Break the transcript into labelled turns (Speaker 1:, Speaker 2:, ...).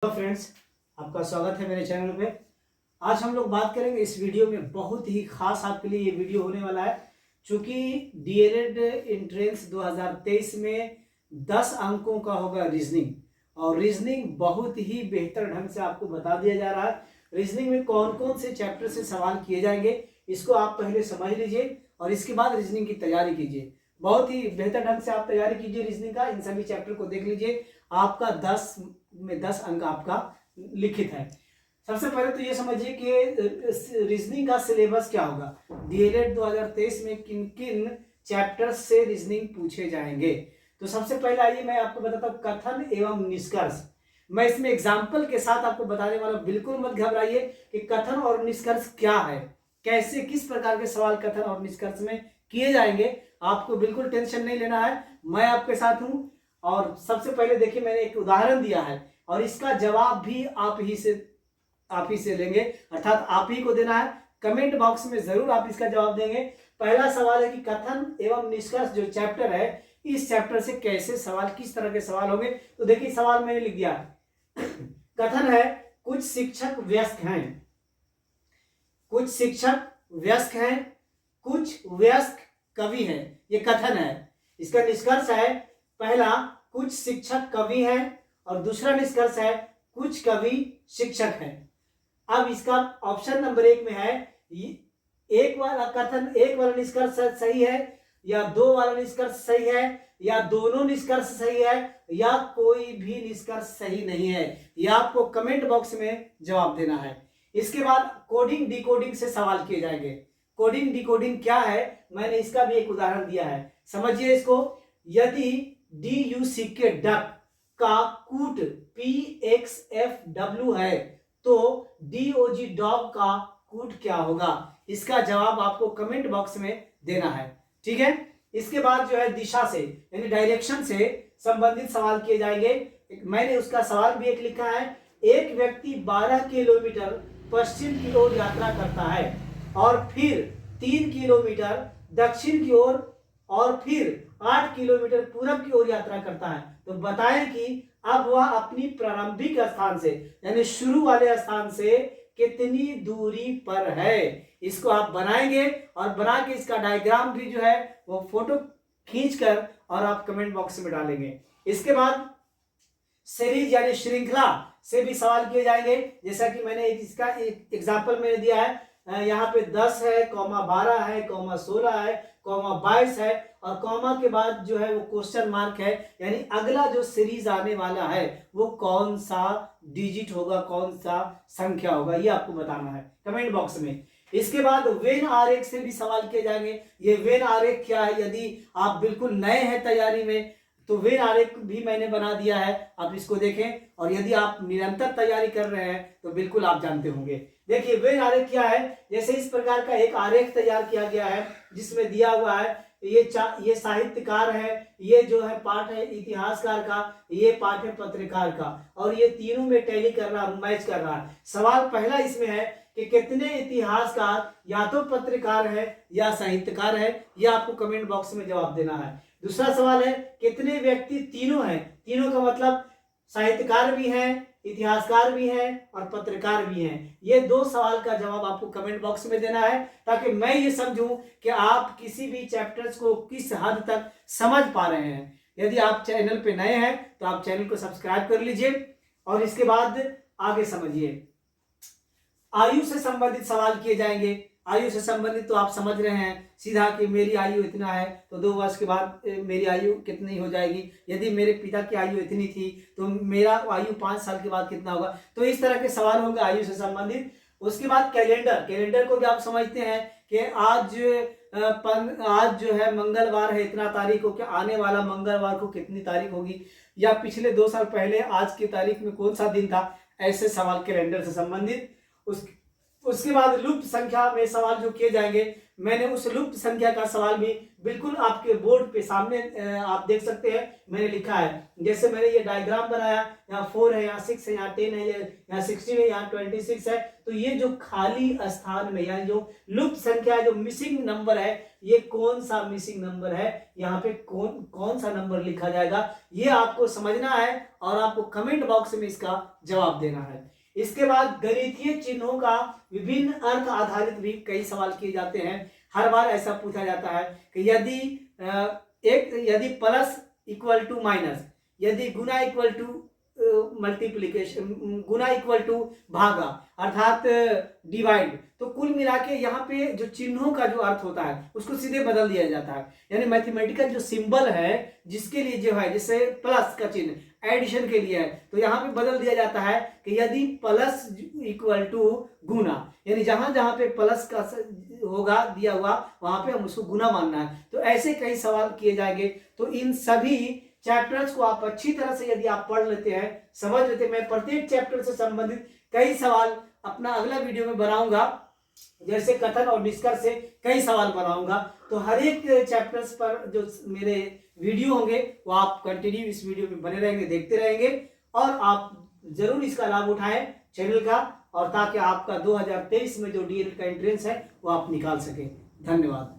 Speaker 1: Hello friends, आपका स्वागत है मेरे चैनल पे। आज हम लोग बात करेंगे इस वीडियो में, बहुत ही खास आपके लिए ये वीडियो होने वाला है। चूंकि डीएलएड एंट्रेंस 2023 में 10 अंकों का होगा रीजनिंग, और रीजनिंग बहुत ही बेहतर ढंग से आपको बता दिया जा रहा है। रीजनिंग में कौन कौन से चैप्टर से सवाल किए जाएंगे इसको आप पहले समझ लीजिए और इसके बाद रीजनिंग की तैयारी कीजिए। बहुत ही बेहतर ढंग से आप तैयारी कीजिए रीजनिंग का, इन सभी चैप्टर को देख लीजिए। आपका 10 में 10 अंक आपका लिखित है। सबसे पहले तो ये समझिए कि रीजनिंग का सिलेबस क्या होगा। डीएलएड 2023 में किन किन चैप्टर्स से रीजनिंग पूछे जाएंगे। तो सबसे पहले आइए मैं आपको बताता हूँ कथन एवं निष्कर्ष। मैं इसमें एग्जाम्पल के साथ आपको बताने वाला, बिल्कुल मत घबराइए कि कथन और निष्कर्ष क्या है, कैसे किस प्रकार के सवाल कथन और निष्कर्ष में किए जाएंगे। आपको बिल्कुल टेंशन नहीं लेना है, मैं आपके साथ हूं। और सबसे पहले देखिए, मैंने एक उदाहरण दिया है और इसका जवाब भी आप ही से लेंगे, अर्थात आप ही को देना है। कमेंट बॉक्स में जरूर आप इसका जवाब देंगे। पहला सवाल है कि कथन एवं निष्कर्ष जो चैप्टर है, इस चैप्टर से कैसे सवाल, किस तरह के सवाल होंगे। तो देखिए सवाल मैंने लिख दिया कथन है, कुछ शिक्षक व्यस्क हैं, कुछ शिक्षक व्यस्क हैं, कुछ व्यस्क कवि हैं। ये कथन है। इसका निष्कर्ष है, पहला कुछ शिक्षक कवि हैं और दूसरा निष्कर्ष है कुछ कवि शिक्षक हैं। अब इसका ऑप्शन नंबर 1 में है, एक वाला कथन, एक वाला निष्कर्ष सही है, या 2 वाला निष्कर्ष सही है, या दोनों निष्कर्ष सही है, या कोई भी निष्कर्ष सही नहीं है। यह आपको कमेंट बॉक्स में जवाब देना है। इसके बाद कोडिंग डिकोडिंग से सवाल किए जाएंगे। कोडिंग डिकोडिंग क्या है, मैंने इसका भी एक उदाहरण दिया है, समझिए इसको। यदि DUCK डक का कूट PXFW है तो DOG डॉग का कूट क्या होगा। इसका जवाब आपको कमेंट बॉक्स में देना है, ठीक है। इसके बाद जो है दिशा से यानी डायरेक्शन से संबंधित सवाल किए जाएंगे। मैंने उसका सवाल भी एक लिखा है, एक व्यक्ति 12 किलोमीटर पश्चिम की ओर यात्रा करता है और फिर 3 किलोमीटर दक्षिण की ओर और फिर 8 किलोमीटर पूरब की ओर यात्रा करता है। तो बताएं कि अब वह अपनी प्रारंभिक स्थान से यानी शुरू वाले स्थान से कितनी दूरी पर है। इसको आप बनाएंगे और बना के इसका डायग्राम भी जो है वो फोटो खींचकर और आप कमेंट बॉक्स में डालेंगे। इसके बाद सीरीज यानी श्रृंखला से भी सवाल किए जाएंगे। जैसा कि मैंने इसका एक एग्जाम्पल मैंने दिया है, यहाँ पे 10 है, कॉमा 12 है, कॉमा 16 है, कॉमा 22 है, और कॉमा के बाद जो है वो क्वेश्चन मार्क है, यानी अगला जो सीरीज आने वाला है वो कौन सा डिजिट होगा, कौन सा संख्या होगा, ये आपको बताना है कमेंट बॉक्स में। इसके बाद वेन आरेख से भी सवाल किए जाएंगे। ये वेन आरेख क्या है, यदि आप बिल्कुल नए हैं तैयारी में तो वेन आरेख भी मैंने बना दिया है, आप इसको देखें। और यदि आप निरंतर तैयारी कर रहे हैं तो बिल्कुल आप जानते होंगे। देखिए वेन आरेख क्या है, जैसे इस प्रकार का एक आरेख तैयार किया गया है जिसमें दिया हुआ है ये साहित्यकार है, ये जो है पाठ है इतिहासकार का, ये पाठ है पत्रकार का, और ये तीनों में टैली कर रहा, मैच कर रहा है। सवाल पहला इसमें है कि कितने इतिहासकार या तो पत्रकार है या साहित्यकार है, यह आपको कमेंट बॉक्स में जवाब देना है। दूसरा सवाल है कितने व्यक्ति तीनों हैं। तीनों का मतलब साहित्यकार भी हैं, इतिहासकार भी हैं और पत्रकार भी हैं। ये 2 सवाल का जवाब आपको कमेंट बॉक्स में देना है ताकि मैं ये समझूं कि आप किसी भी चैप्टर्स को किस हद तक समझ पा रहे हैं। यदि आप चैनल पे नए हैं तो आप चैनल को सब्सक्राइब कर लीजिए और इसके बाद आगे समझिए। आयु से संबंधित सवाल किए जाएंगे। आयु से संबंधित तो आप समझ रहे हैं सीधा कि मेरी आयु इतना है तो 2 वर्ष के बाद मेरी आयु कितनी हो जाएगी। यदि मेरे पिता की आयु इतनी थी तो मेरा आयु 5 साल के बाद कितना होगा। तो इस तरह के सवाल होंगे आयु से संबंधित। उसके बाद कैलेंडर को भी आप समझते हैं कि आज जो है मंगलवार है, इतना तारीख को, क्या आने वाला मंगलवार को कितनी तारीख होगी, या पिछले 2 साल पहले आज की तारीख में कौन सा दिन था। ऐसे सवाल कैलेंडर से संबंधित। उसके बाद लुप्त संख्या में सवाल जो किए जाएंगे, मैंने उस लुप्त संख्या का सवाल भी बिल्कुल आपके बोर्ड पे सामने आप देख सकते हैं, मैंने लिखा है। जैसे मैंने ये डायग्राम बनाया, यहाँ 4 है, यहाँ 6 है, यहाँ 10 है, यहाँ 16 है, यहाँ 26 है। तो ये जो खाली स्थान में, यानी जो लुप्त संख्या है, जो मिसिंग नंबर है, ये कौन सा मिसिंग नंबर है, यहाँ पे कौन सा नंबर लिखा जाएगा, ये आपको समझना है और आपको कमेंट बॉक्स में इसका जवाब देना है। इसके बाद गणितीय चिन्हों का विभिन्न अर्थ आधारित भी कई सवाल किए जाते हैं। हर बार ऐसा पूछा जाता है कि यदि प्लस इक्वल टू माइनस, यदि गुना इक्वल टू मल्टीप्लीकेशन, गुना इक्वल टू भागा अर्थात डिवाइड, तो कुल मिला के यहाँ पे जो चिन्हों का जो अर्थ होता है उसको सीधे बदल दिया जाता है। यानी मैथमेटिकल जो सिंबल है जिसके लिए जो है, जैसे प्लस का चिन्ह एडिशन के लिए है, तो यहाँ पे बदल दिया जाता है कि यदि प्लस इक्वल टू गुना, यानी जहां जहां पे प्लस का होगा दिया हुआ वहां पे हम उसको गुना मानना है। तो ऐसे कई सवाल किए जाएंगे। तो इन सभी चैप्टर्स को आप अच्छी तरह से यदि आप पढ़ लेते हैं, समझ लेते हैं, मैं प्रत्येक चैप्टर से संबंधित कई सवाल अपना अगला वीडियो में बनाऊंगा, जैसे कथन और निष्कर्ष से कई सवाल बनाऊंगा। तो हर एक चैप्टर्स पर जो मेरे वीडियो होंगे वो आप कंटिन्यू इस वीडियो में बने रहेंगे, देखते रहेंगे और आप जरूर इसका लाभ उठाएं चैनल का, और ताकि आपका 2023 में जो डीएलएड का एंट्रेंस है वो आप निकाल सके। धन्यवाद।